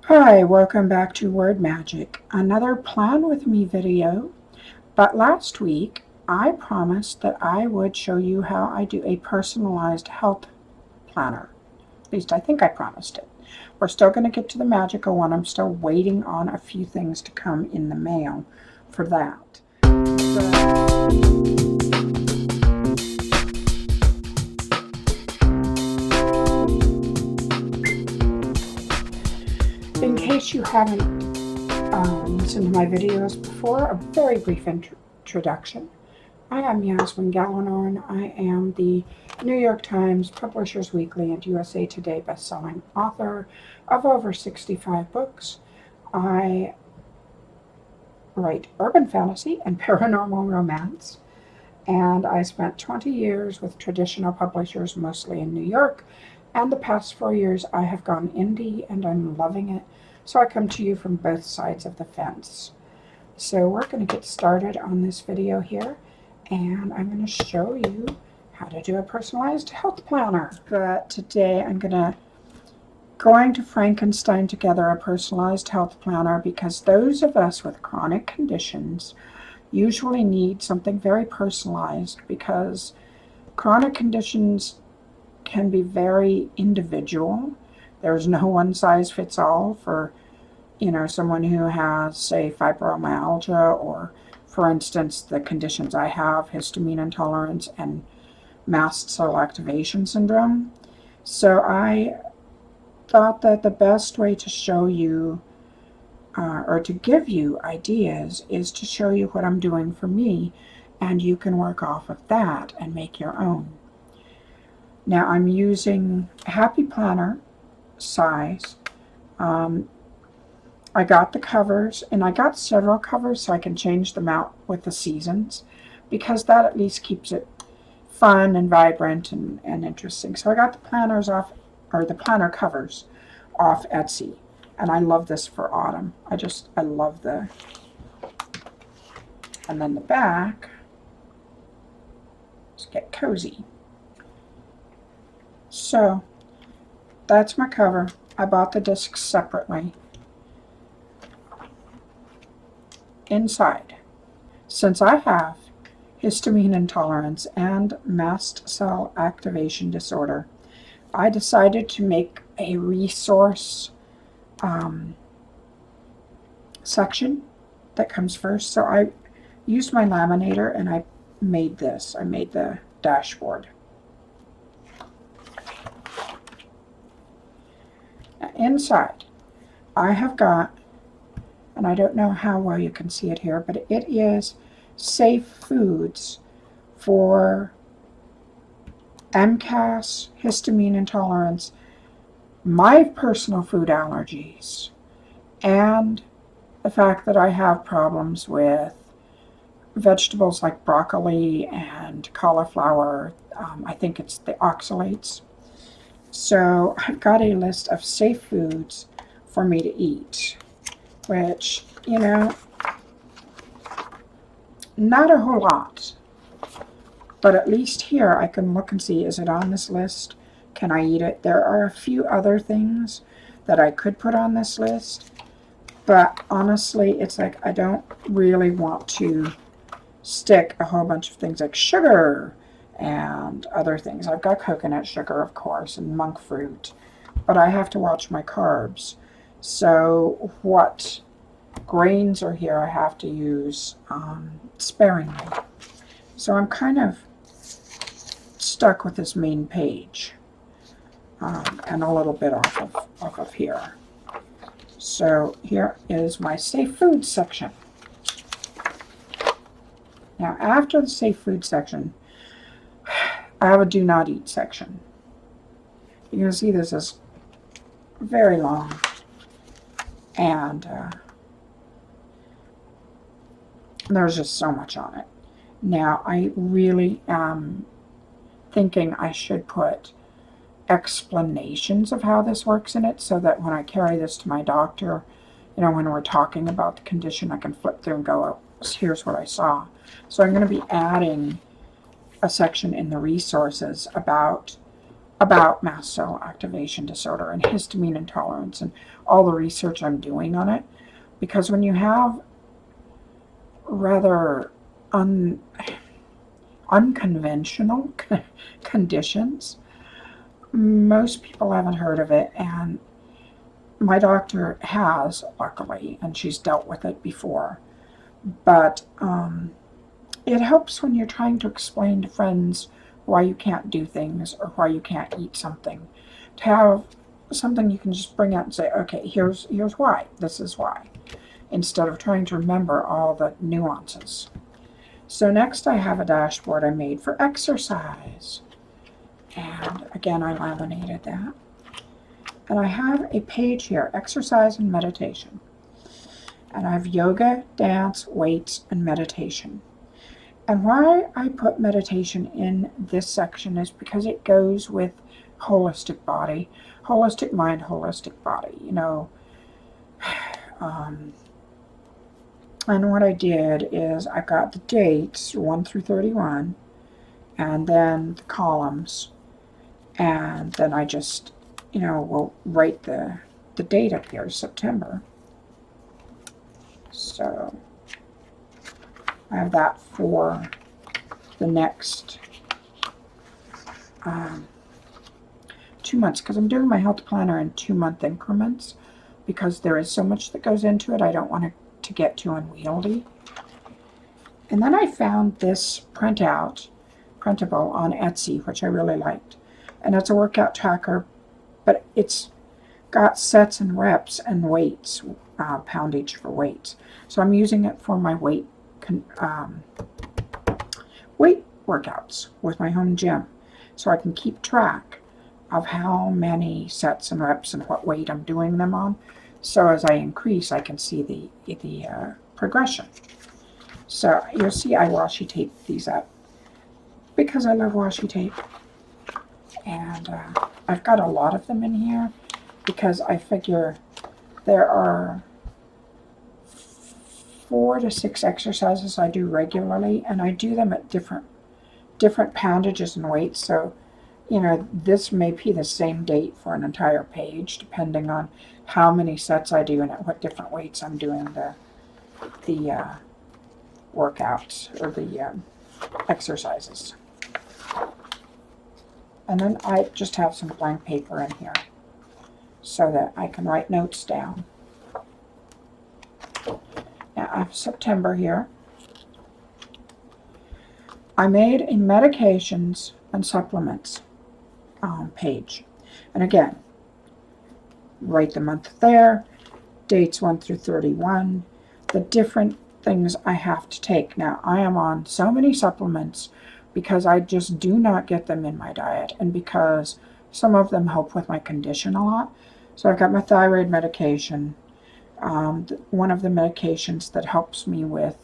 Hi, welcome back to Word Magic, another Plan With Me video. But last week, I promised that I would show you how I do a personalized health planner. At least I think I promised it. We're still going to get to the magical one. I'm still waiting on a few things to come in the mail for that. In case you haven't listened to my videos before, a very brief introduction. I am Yasmine Galenorn. I am the New York Times, Publishers Weekly, and USA Today bestselling author of over 65 books. I write urban fantasy and paranormal romance, and I spent 20 years with traditional publishers, mostly in New York, and the past 4 years I have gone indie and I'm loving it. So I come to you from both sides of the fence. So we're going to get started on this video here, and I'm going to show you how to do a personalized health planner. But today I'm going to Frankenstein together a personalized health planner, because those of us with chronic conditions usually need something very personalized, because chronic conditions can be very individual. There's no one size fits all for, someone who has, say, fibromyalgia, or, for instance, the conditions I have, histamine intolerance and mast cell activation syndrome. So I thought that the best way to show you or to give you ideas is to show you what I'm doing for me, and you can work off of that and make your own. Now I'm using Happy Planner size. I got the covers, and I got several covers so I can change them out with the seasons, because that at least keeps it fun and vibrant and interesting. So I got the planners off, or the planner covers off Etsy, and I love this for autumn. I love and then the back, let's get cozy. So that's my cover. I bought the discs separately. Inside, since I have histamine intolerance and mast cell activation disorder, I decided to make a resource section that comes first. So I used my laminator and I made this. I made the dashboard. Now, inside, I have got, and I don't know how well you can see it here, but it is safe foods for MCAS, histamine intolerance, my personal food allergies, and the fact that I have problems with vegetables like broccoli and cauliflower. I think it's the oxalates. So I've got a list of safe foods for me to eat, which, not a whole lot. But at least here I can look and see, is it on this list? Can I eat it? There are a few other things that I could put on this list, but honestly, it's like I don't really want to stick a whole bunch of things like sugar and other things. I've got coconut sugar, of course, and monk fruit, but I have to watch my carbs. So what grains are here, I have to use sparingly. So I'm kind of stuck with this main page and a little bit off of here. So here is my safe food section. Now after the safe food section, I have a do not eat section. You can see this is very long, and there's just so much on it. Now I really am thinking I should put explanations of how this works in it, so that when I carry this to my doctor, when we're talking about the condition, I can flip through and go, oh, here's what I saw. So I'm going to be adding a section in the resources about about mast cell activation disorder and histamine intolerance and all the research I'm doing on it. Because when you have rather unconventional conditions, most people haven't heard of it, and my doctor has, luckily, and she's dealt with it before. But it helps when you're trying to explain to friends why you can't do things or why you can't eat something, to have something you can just bring out and say, okay, here's why, this is why, instead of trying to remember all the nuances. So next I have a dashboard I made for exercise. And again, I laminated that. And I have a page here, exercise and meditation. And I have yoga, dance, weights, and meditation. And why I put meditation in this section is because it goes with holistic body, holistic mind, holistic body, you know. And what I did is I got the dates, 1 through 31, and then the columns, and then I just, you know, will write the date up here, September. So I have that for the next 2 months, because I'm doing my health planner in 2-month increments, because there is so much that goes into it. I don't want it to get too unwieldy. And then I found this printable on Etsy, which I really liked. And it's a workout tracker, but it's got sets and reps and weights, poundage for weights. So I'm using it for my weight workouts with my home gym, so I can keep track of how many sets and reps and what weight I'm doing them on. So as I increase, I can see the progression. So you'll see I washi tape these up because I love washi tape. And I've got a lot of them in here because I figure there are 4 to 6 exercises I do regularly, and I do them at different poundages and weights. So, you know, this may be the same date for an entire page, depending on how many sets I do and at what different weights I'm doing the workouts or the exercises. And then I just have some blank paper in here so that I can write notes down. Now I have September here. I made a medications and supplements page. And again, write the month there, dates 1 through 31, the different things I have to take. Now, I am on so many supplements because I just do not get them in my diet, and because some of them help with my condition a lot. So I've got my thyroid medication, one of the medications that helps me with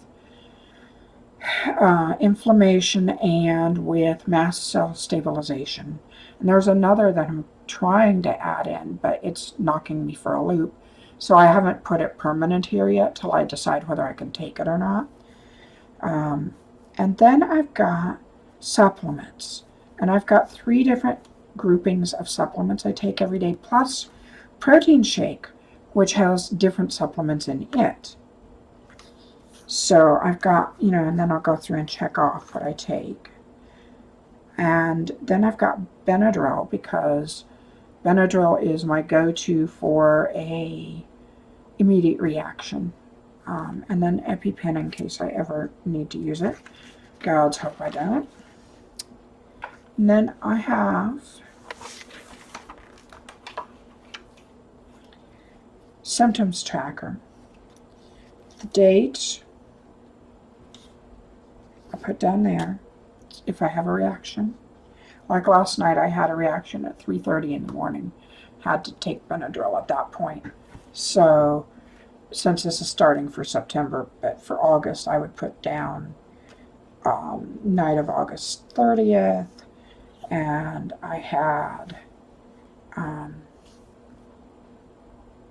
inflammation and with mast cell stabilization. And there's another that I'm trying to add in, but it's knocking me for a loop. So I haven't put it permanent here yet till I decide whether I can take it or not. And then I've got supplements. And I've got 3 different groupings of supplements I take every day, plus protein shake, which has different supplements in it. So I've got, you know, and then I'll go through and check off what I take. And then I've got Benadryl, because Benadryl is my go-to for a immediate reaction. And then EpiPen in case I ever need to use it. God's hope I don't. And then I have symptoms tracker. The date I put down there if I have a reaction. Like last night, I had a reaction at 3:30 in the morning. Had to take Benadryl at that point. So, since this is starting for September, but for August, I would put down night of August 30th, and I had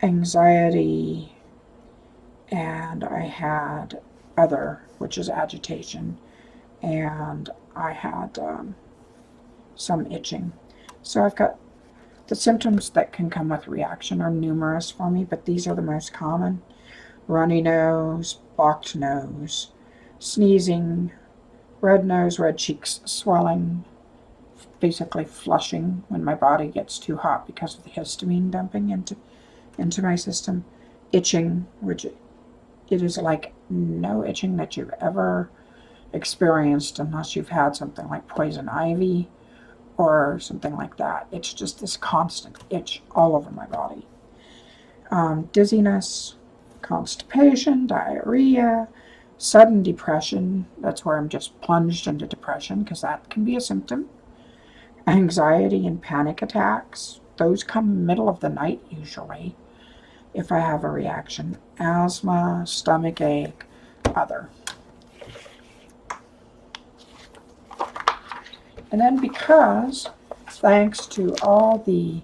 anxiety, and I had other, which is agitation, and I had some itching. So I've got the symptoms that can come with reaction are numerous for me, but these are the most common. Runny nose, blocked nose, sneezing, red nose, red cheeks, swelling, basically flushing when my body gets too hot because of the histamine dumping into my system, itching, which it is like no itching that you've ever experienced unless you've had something like poison ivy or something like that. It's just this constant itch all over my body. Dizziness, constipation, diarrhea, sudden depression. That's where I'm just plunged into depression because that can be a symptom. Anxiety and panic attacks. Those come middle of the night usually if I have a reaction. Asthma, stomach ache, other. And then because, thanks to all the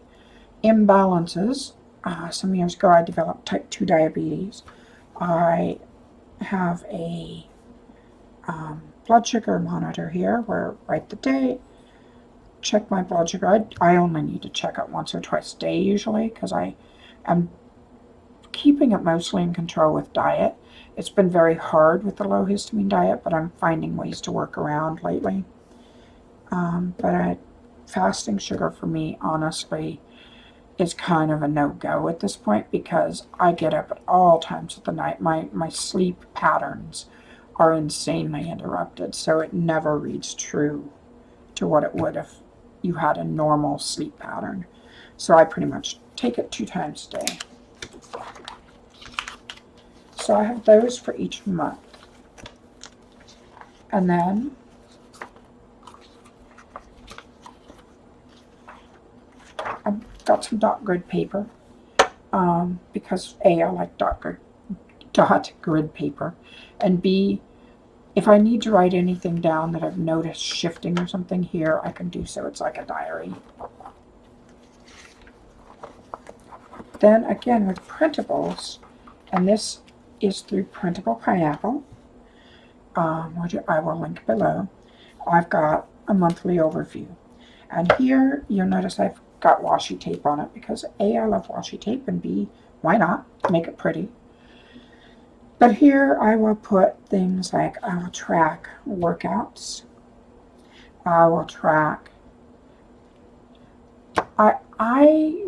imbalances, some years ago I developed type 2 diabetes. I have a blood sugar monitor here where I write the date, check my blood sugar. I only need to check it once or twice a day usually because I am keeping it mostly in control with diet. It's been very hard with the low histamine diet, but I'm finding ways to work around lately. But fasting sugar for me, honestly, is kind of a no-go at this point because I get up at all times of the night. My sleep patterns are insanely interrupted, so it never reads true to what it would if you had a normal sleep pattern. So I pretty much take it 2 times a day. So I have those for each month. And then I've got some dot grid paper because A, I like dot grid paper, and B, if I need to write anything down that I've noticed shifting or something here, I can do so. It's like a diary. Then again with Printables, and this is through Printable Pineapple, which I will link below. I've got a monthly overview. And here you'll notice I've got washi tape on it because A, I love washi tape, and B, why not make it pretty? But here I will put things like I will track workouts. I will track.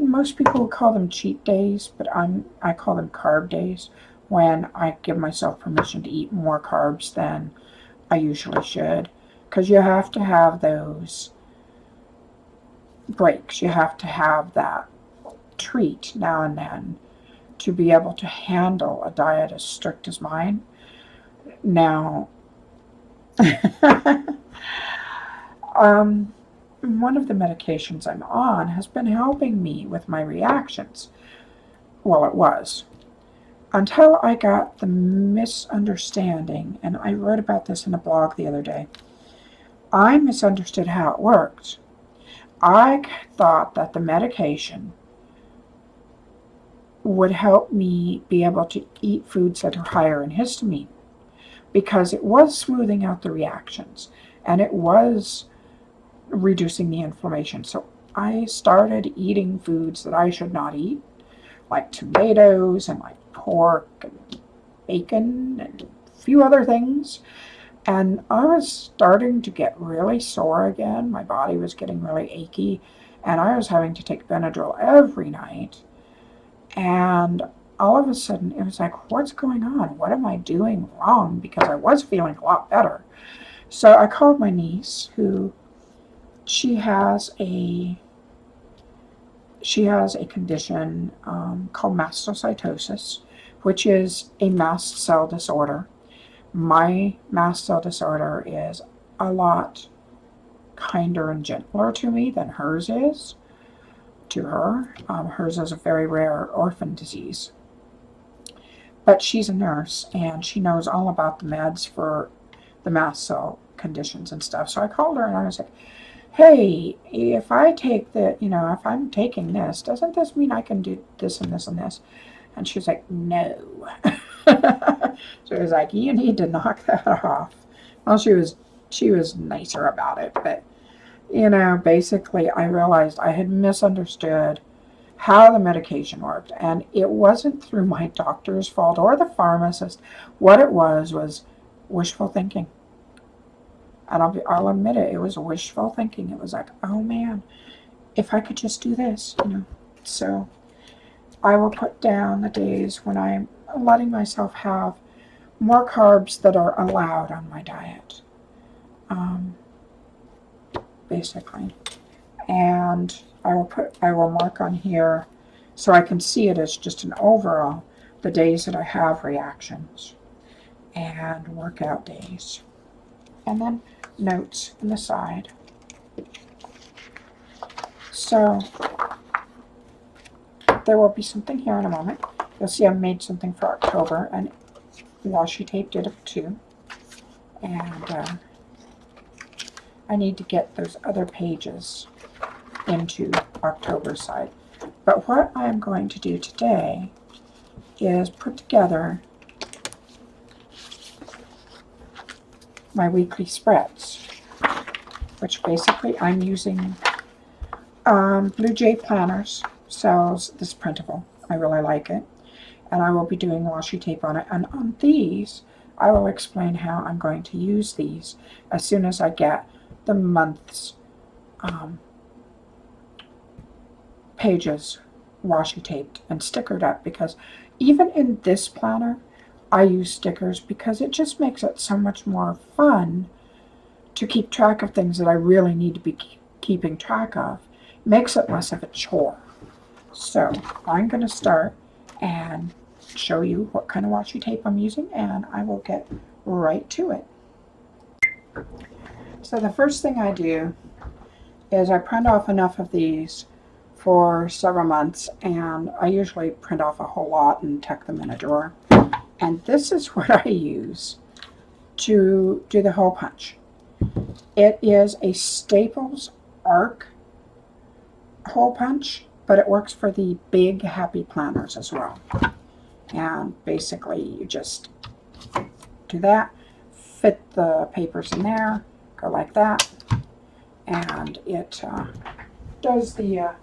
Most people would call them cheat days, but I call them carb days when I give myself permission to eat more carbs than I usually should, because you have to have those breaks. You have to have that treat now and then to be able to handle a diet as strict as mine. Now, one of the medications I'm on has been helping me with my reactions. Well, it was. Until I got the misunderstanding, and I wrote about this in a blog the other day. I misunderstood how it worked. I thought that the medication would help me be able to eat foods that are higher in histamine because it was smoothing out the reactions and it was reducing the inflammation. So I started eating foods that I should not eat, like tomatoes and like pork and bacon and a few other things. And I was starting to get really sore again. My body was getting really achy, and I was having to take Benadryl every night. And all of a sudden, it was like, what's going on? What am I doing wrong? Because I was feeling a lot better. So I called my niece, who she has a condition called mastocytosis, which is a mast cell disorder. My mast cell disorder is a lot kinder and gentler to me than hers is to her. Hers is a very rare orphan disease. But she's a nurse, and she knows all about the meds for the mast cell conditions and stuff. So I called her, and I was like, hey, if I take if I'm taking this, doesn't this mean I can do this and this and this? And she's like, no. So it was like, you need to knock that off. Well, she was nicer about it, but You know, basically I realized I had misunderstood how the medication worked, and it wasn't through my doctor's fault or the pharmacist. What it was wishful thinking. And I'll admit it, it was wishful thinking. It was like, oh man, if I could just do this, you know. So I will put down the days when I'm letting myself have more carbs that are allowed on my diet, basically. And I will mark on here so I can see it as just an overall, the days that I have reactions and workout days. And then notes on the side. So there will be something here in a moment. You'll see I made something for October, and washi tape did it too. And I need to get those other pages into October's side. But what I'm going to do today is put together my weekly spreads, which basically I'm using Blue Jay Planners sells this printable. I really like it. And I will be doing washi tape on it. And on these, I will explain how I'm going to use these as soon as I get the month's pages washi taped and stickered up, because even in this planner, I use stickers because it just makes it so much more fun to keep track of things that I really need to be keeping track of. It makes it less of a chore. So I'm going to start and show you what kind of washi tape I'm using, and I will get right to it. So the first thing I do is I print off enough of these for several months, and I usually print off a whole lot and tuck them in a drawer. And this is what I use to do the hole punch. It is a Staples arc hole punch, but it works for the big happy planners as well. And basically you just do that, fit the papers in there, go like that, and it does the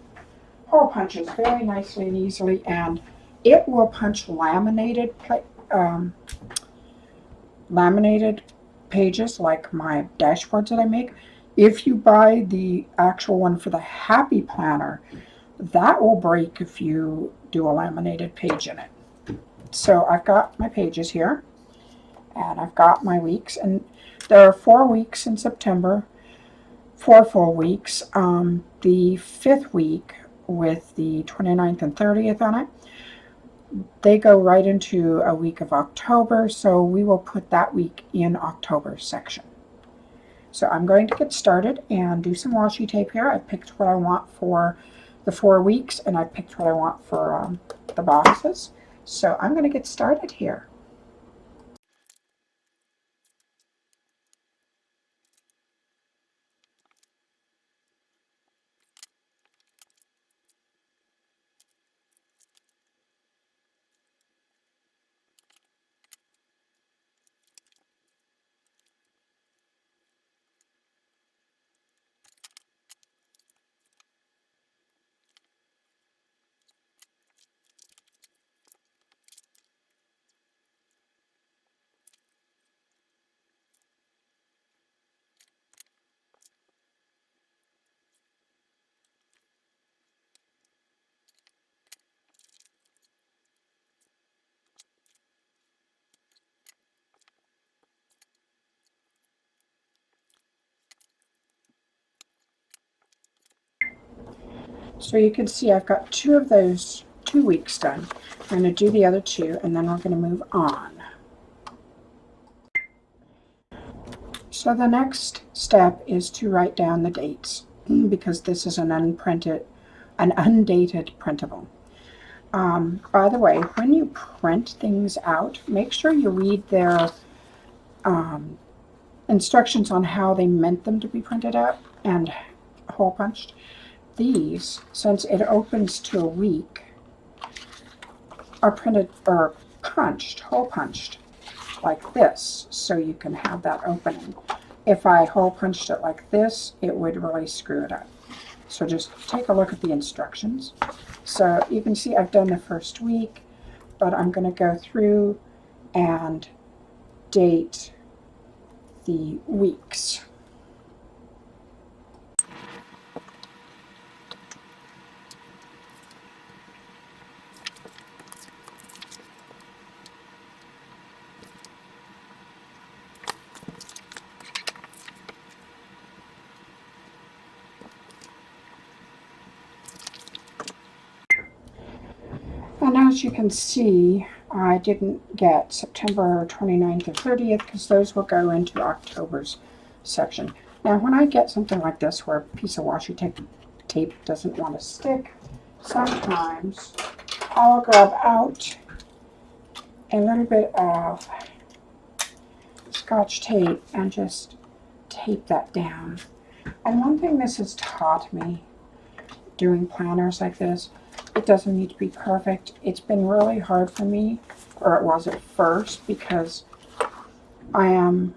hole punches very nicely and easily, and it will punch laminated pages like my dashboards that I make. If you buy the actual one for the happy planner, that will break if you do a laminated page in it. So I've got my pages here, and I've got my weeks, and there are 4 weeks in September, 4 full weeks. The 5th week with the 29th and 30th on it, they go right into a week of October, so we will put that week in October's section. So I'm going to get started and do some washi tape here. I picked what I want for the 4 weeks, and I picked what I want for the boxes. So I'm going to get started here. So you can see I've got 2 of those 2 weeks done. I'm going to do the other 2, and then we're going to move on. So the next step is to write down the dates, because this is an undated printable. By the way, when you print things out, make sure you read their instructions on how they meant them to be printed out and hole punched. These, since it opens to a week, are printed or hole punched like this, so you can have that opening. if I hole punched it like this, it would really screw it up. So just take a look at the instructions. So you can see I've done the first week, but I'm going to go through and date the weeks. And as you can see, I didn't get September 29th or 30th because those will go into October's section. Now, when I get something like this where a piece of washi tape doesn't want to stick, sometimes I'll grab out a little bit of Scotch tape and just tape that down. And one thing this has taught me doing planners like this, it doesn't need to be perfect. It's been really hard for me, or it was at first, because I am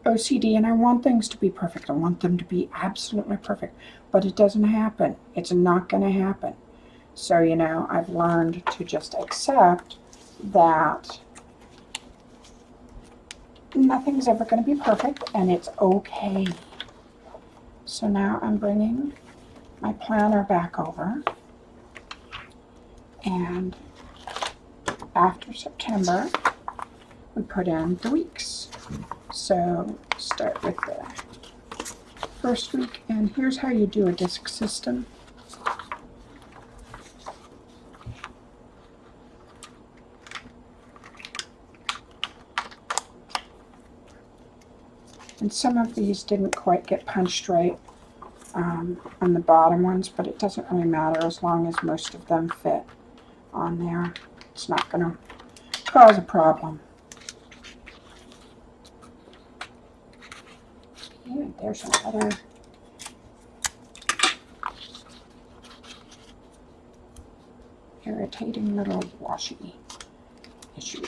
OCD and I want things to be perfect. I want them to be absolutely perfect, but it doesn't happen. It's not going to happen. So, you know, I've learned to just accept that nothing's ever going to be perfect and it's okay. So now I'm bringing my planner back over, and after September we put in the weeks. So start with the first week, and here's how you do a disc system. And some of these didn't quite get punched right on the bottom ones, but it doesn't really matter as long as most of them fit on there. It's not going to cause a problem. And there's another irritating little washi issue.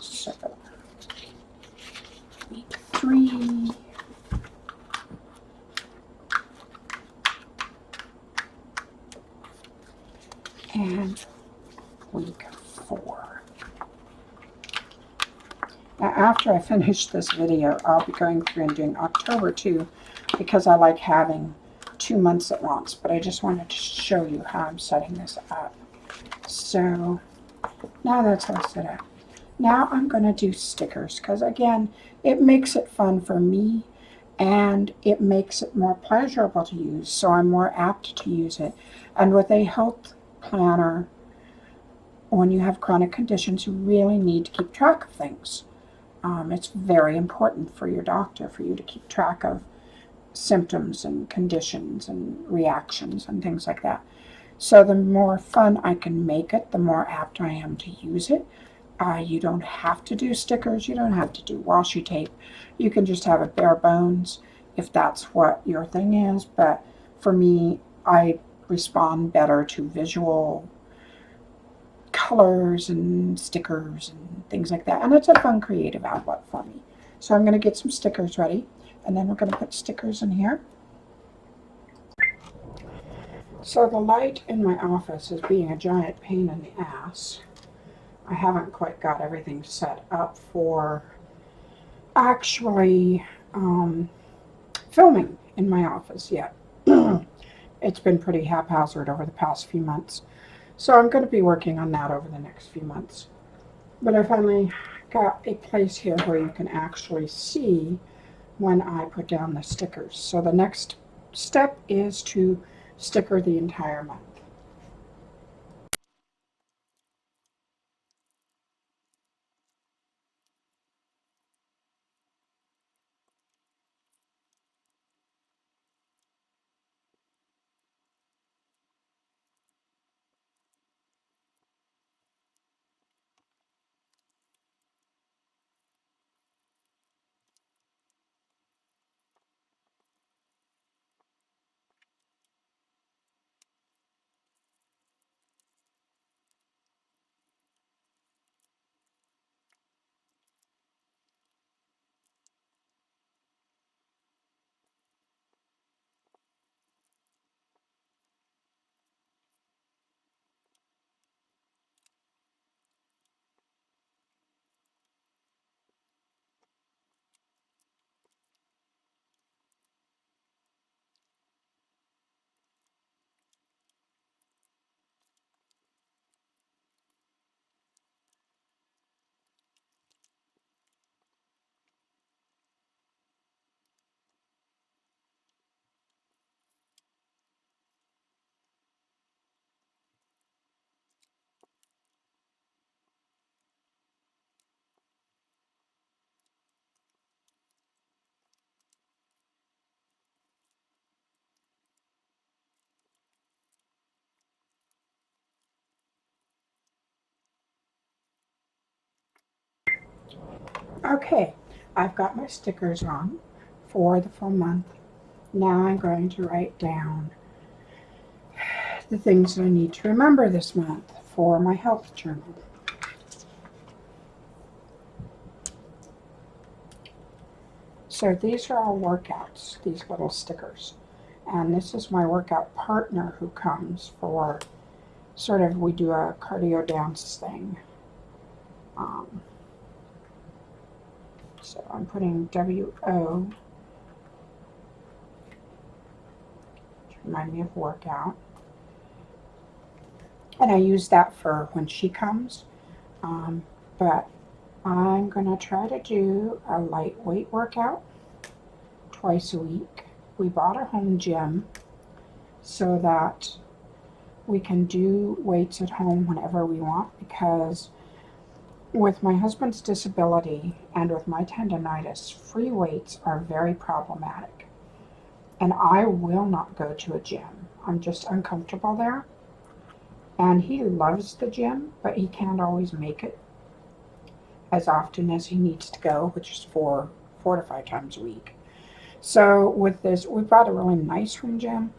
So, week 3. And week 4. Now, after I finish this video, I'll be going through and doing October too, because I like having 2 months at once, but I just wanted to show you how I'm setting this up. So now that's all set up. Now I'm going to do stickers, because again, it makes it fun for me and it makes it more pleasurable to use, so I'm more apt to use it. And with a health planner, when you have chronic conditions, you really need to keep track of things. It's very important for your doctor for you to keep track of symptoms and conditions and reactions and things like that. So the more fun I can make it, the more apt I am to use it. You don't have to do stickers. You don't have to do washi tape. You can just have it bare bones if that's what your thing is. But for me, I respond better to visual colors and stickers and things like that. And it's a fun creative outlet for me. So I'm going to get some stickers ready, and then we're going to put stickers in here. So the light in my office is being a giant pain in the ass. I haven't quite got everything set up for actually filming in my office yet. It's been pretty haphazard over the past few months. So I'm going to be working on that over the next few months. But I finally got a place here where you can actually see when I put down the stickers. So the next step is to sticker the entire month. Okay, I've got my stickers on for the full month. Now I'm going to write down the things that I need to remember this month for my health journal. So these are all workouts, these little stickers. And this is my workout partner who comes for sort of, we do a cardio dance thing. So I'm putting W-O to remind me of workout. And I use that for when she comes. But I'm going to try to do a lightweight workout twice a week. We bought a home gym so that we can do weights at home whenever we want, because with my husband's disability and with my tendonitis, free weights are very problematic. And I will not go to a gym. I'm just uncomfortable there. And he loves the gym, but he can't always make it as often as he needs to go, which is four to 5 times a week. So with this, we bought a really nice home gym,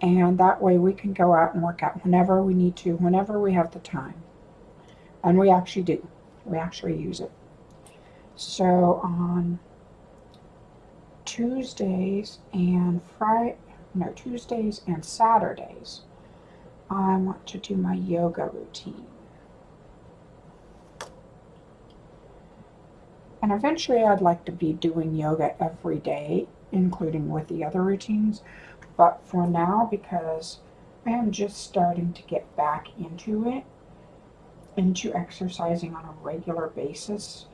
and that way we can go out and work out whenever we need to, whenever we have the time. And we actually do. We actually use it. So on Tuesdays and Saturdays, I want to do my yoga routine. And eventually I'd like to be doing yoga every day, including with the other routines. But for now, because I am just starting to get back into it, into exercising on a regular basis,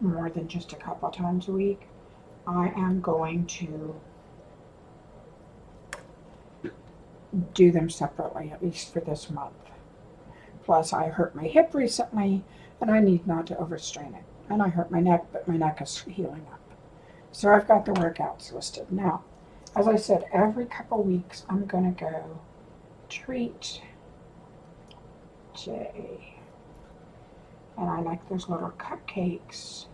more than just a couple times a week, I am going to do them separately, at least for this month. Plus, I hurt my hip recently, and I need not to overstrain it. And I hurt my neck, but my neck is healing up. So I've got the workouts listed. Now, as I said, every couple weeks I'm going to go treat J. And I like those little cupcakes.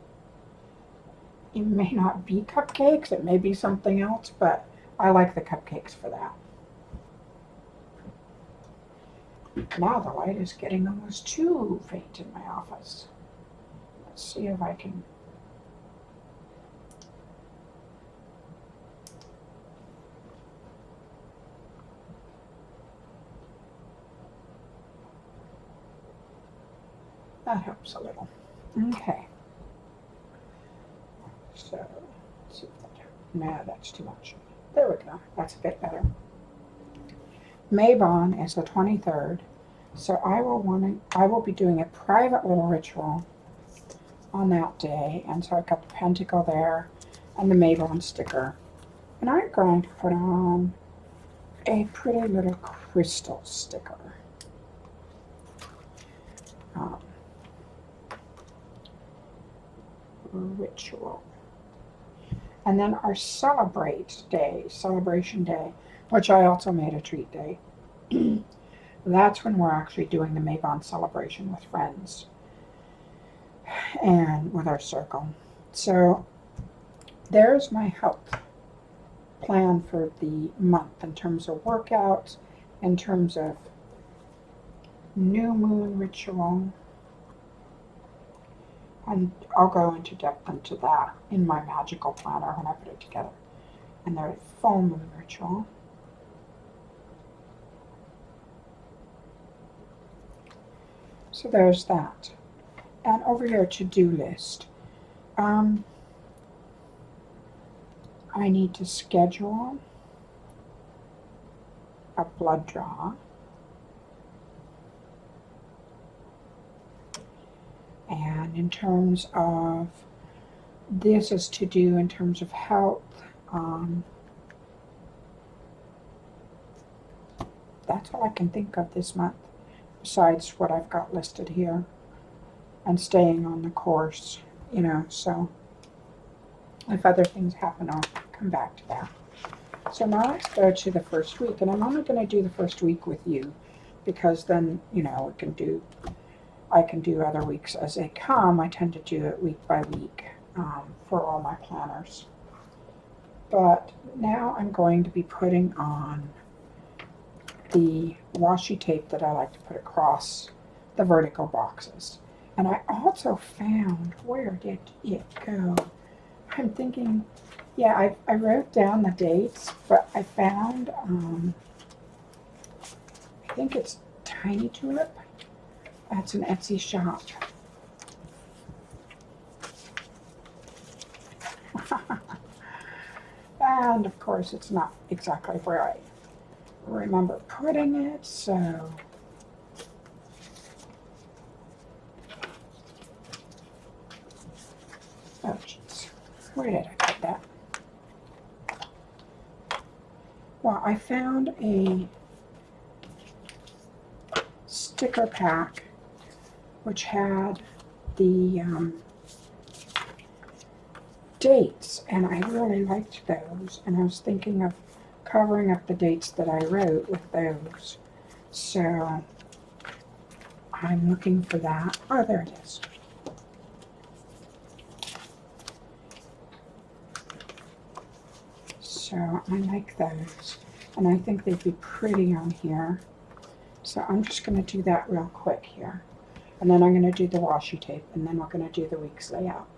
It may not be cupcakes, it may be something else, but I like the cupcakes for that. Now the light is getting almost too faint in my office. Let's see if I can. That helps a little. Okay. So, let's see if that helps. No, that's too much. There we go. That's a bit better. Mabon is the 23rd. So I will be doing a private little ritual on that day. And so I've got the pentacle there and the Mabon sticker. And I'm going to put on a pretty little crystal sticker. Ritual. And then our celebration day, which I also made a treat day. That's when we're actually doing the Mabon celebration with friends and with our circle. So there's my health plan for the month in terms of workouts, in terms of new moon ritual. And I'll go into depth into that in my magical planner when I put it together. And there's full moon ritual. So there's that. And over here, to-do list. I need to schedule a blood draw. And in terms of, this is to do in terms of health. That's all I can think of this month, besides what I've got listed here. And staying on the course, so if other things happen, I'll come back to that. So now let's go to the first week, and I'm only going to do the first week with you, because then, we can do I can do other weeks as they come. I tend to do it week by week for all my planners. But now I'm going to be putting on the washi tape that I like to put across the vertical boxes. And I also found, where did it go? I'm thinking, yeah, I wrote down the dates, but I found, I think it's Tiny Tulip. That's an Etsy shop. And of course, it's not exactly where I remember putting it, so oh jeez, where did I put that? Well, I found a sticker pack which had the dates, and I really liked those, and I was thinking of covering up the dates that I wrote with those. So I'm looking for that. Oh, there it is. So I like those, and I think they'd be pretty on here. So I'm just going to do that real quick here. And then I'm going to do the washi tape, and then we're going to do the week's layout.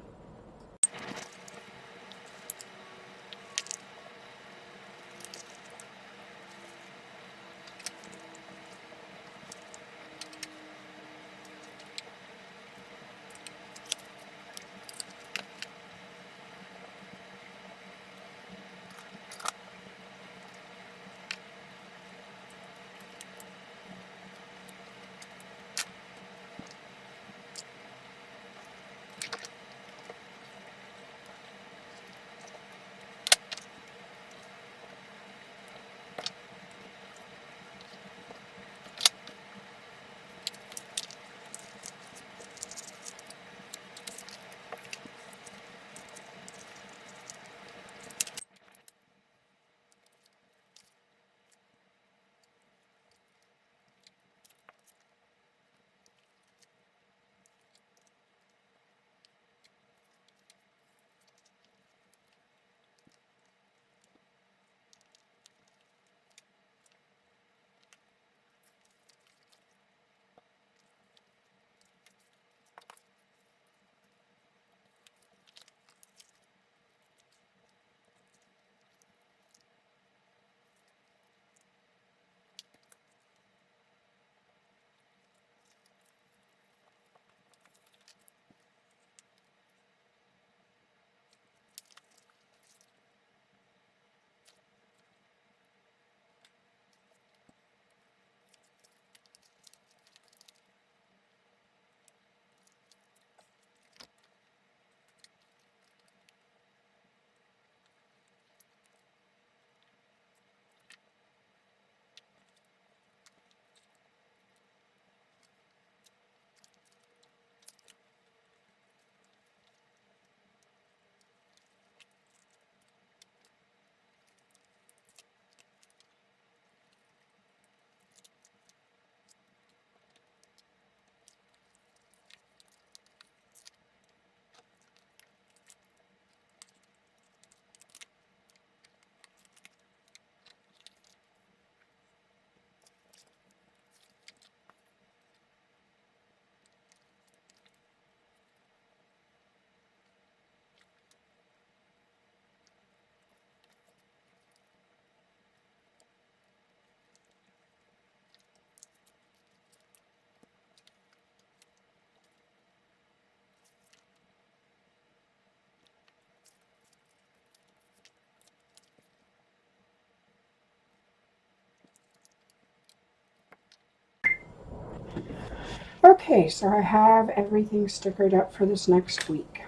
Okay, so I have everything stickered up for this next week.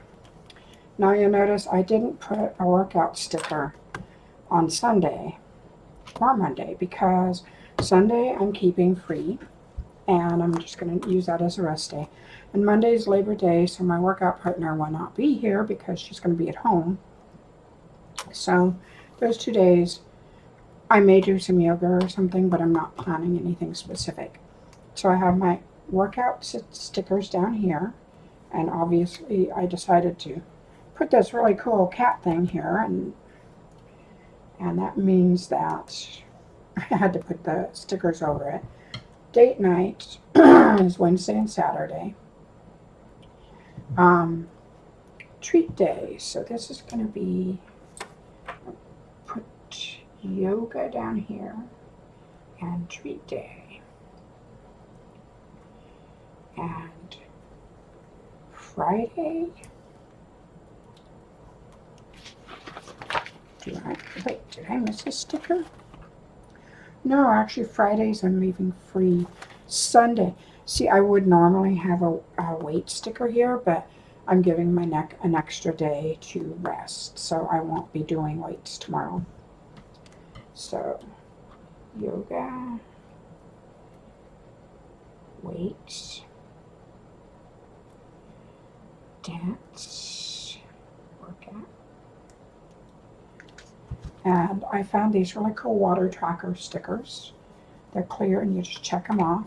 Now you'll notice I didn't put a workout sticker on Sunday or Monday because Sunday I'm keeping free and I'm just going to use that as a rest day. And Monday is Labor Day, so my workout partner will not be here because she's going to be at home. So those 2 days I may do some yoga or something, but I'm not planning anything specific. So I have my workout stickers down here. And obviously I decided to put this really cool cat thing here, and that means that I had to put the stickers over it. Date night is Wednesday and Saturday. Treat day. So this is going to be, put yoga down here and treat day. And Friday. Did I miss a sticker? No, actually Fridays I'm leaving free. Sunday. See, I would normally have a weight sticker here, but I'm giving my neck an extra day to rest, so I won't be doing weights tomorrow. So, yoga, weights, dance, workout. And I found these really cool water tracker stickers. They're clear and you just check them off.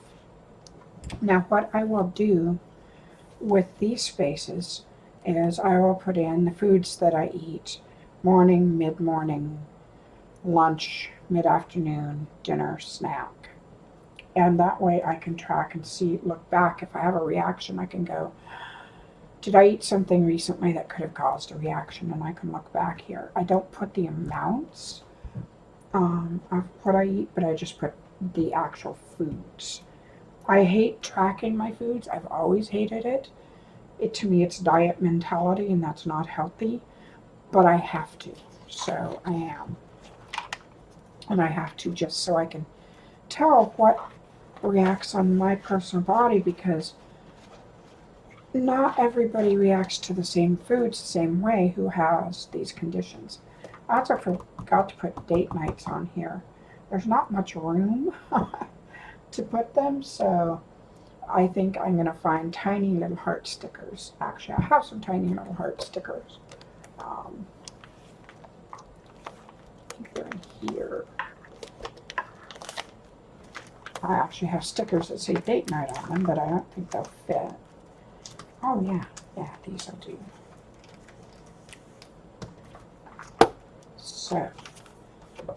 Now what I will do with these spaces is I will put in the foods that I eat: morning, mid-morning, lunch, mid-afternoon, dinner, snack. And that way I can track and see, look back. If I have a reaction, I can go, did I eat something recently that could have caused a reaction? And I can look back here. I don't put the amounts of what I eat, but I just put the actual foods. I hate tracking my foods. I've always hated it. To me, it's diet mentality, and that's not healthy. But I have to. So I am. And I have to just so I can tell what reacts on my personal body, because not everybody reacts to the same foods the same way who has these conditions. I also forgot to put date nights on here. There's not much room to put them, so I think I'm going to find tiny little heart stickers. Actually, I have some tiny little heart stickers. I think they're in here. I actually have stickers that say date night on them, but I don't think they'll fit. Oh yeah, these will do. So,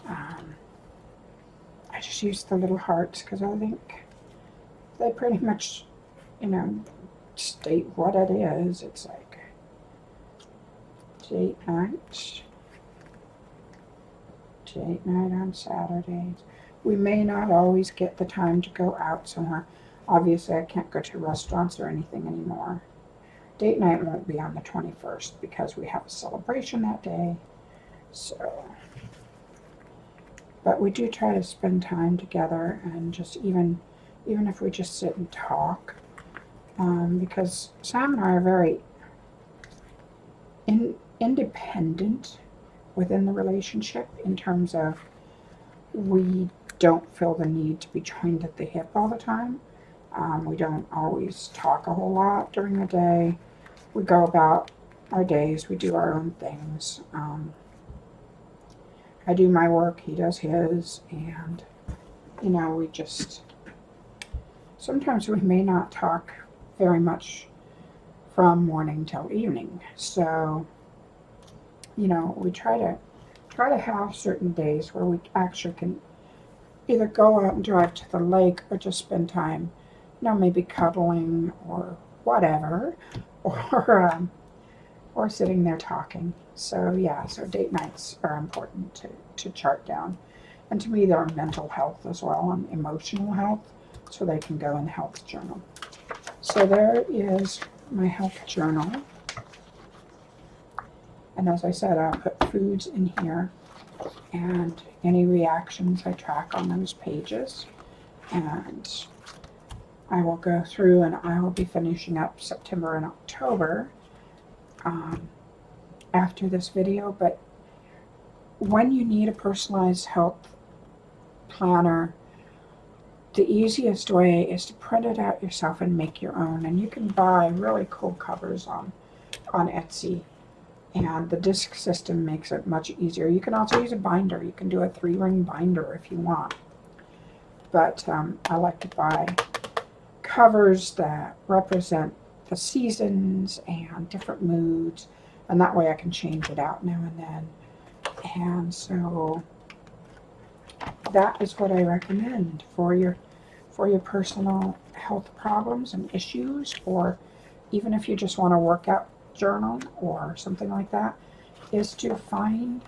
I just used the little hearts because I think they pretty much, state what it is. It's like date night on Saturdays. We may not always get the time to go out somewhere. Obviously, I can't go to restaurants or anything anymore. Date night won't be on the 21st because we have a celebration that day. So, but we do try to spend time together, and just even if we just sit and talk, because Sam and I are very independent within the relationship, in terms of we don't feel the need to be joined at the hip all the time. We don't always talk a whole lot during the day. We go about our days. We do our own things. I do my work, he does his, and, we just, sometimes we may not talk very much from morning till evening. So, we try to have certain days where we actually can either go out and drive to the lake, or just spend time, maybe cuddling or whatever, or sitting there talking. So yeah, so date nights are important to chart down. And to me, they're mental health as well, and emotional health, so they can go in the health journal. So there is my health journal. And as I said, I'll put foods in here, and any reactions I track on those pages. And I will go through, and I will be finishing up September and October after this video. But when you need a personalized health planner, the easiest way is to print it out yourself and make your own. And you can buy really cool covers on Etsy. And the disc system makes it much easier. You can also use a binder. You can do a 3-ring binder if you want. But I like to buy covers that represent the seasons and different moods, and that way I can change it out now and then. And so that is what I recommend for your personal health problems and issues, or even if you just want a workout journal or something like that, is to find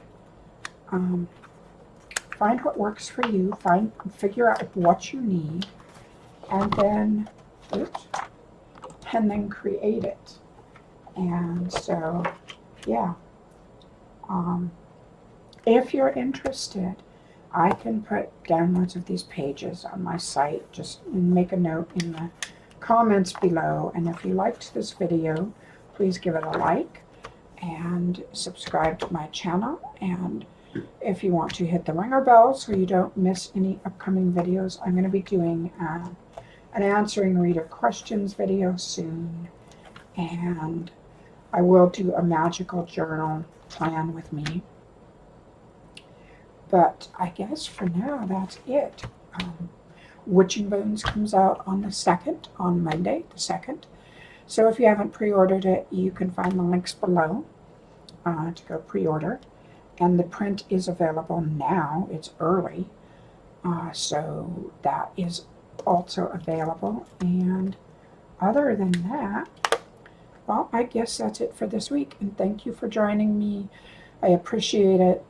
what works for you, figure out what you need, and then create it. And so, yeah, if you're interested, I can put downloads of these pages on my site. Just make a note in the comments below. And if you liked this video, please give it a like and subscribe to my channel. And if you want to, hit the ringer bell so you don't miss any upcoming videos. I'm going to be doing an answering reader questions video soon. And I will do a magical journal plan with me. But I guess for now, that's it. Witching Bones comes out on the 2nd, on Monday, the 2nd. So if you haven't pre-ordered it, you can find the links below to go pre-order. And the print is available now. It's early. So that is also available. And other than that, well, I guess that's it for this week. And thank you for joining me. I appreciate it.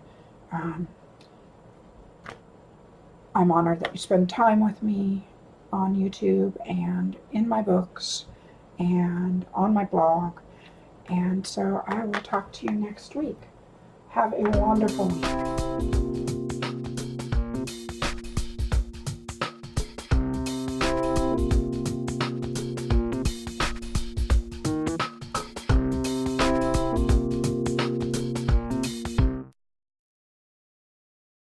I'm honored that you spend time with me on YouTube and in my books and on my blog. And so I will talk to you next week. Have a wonderful week.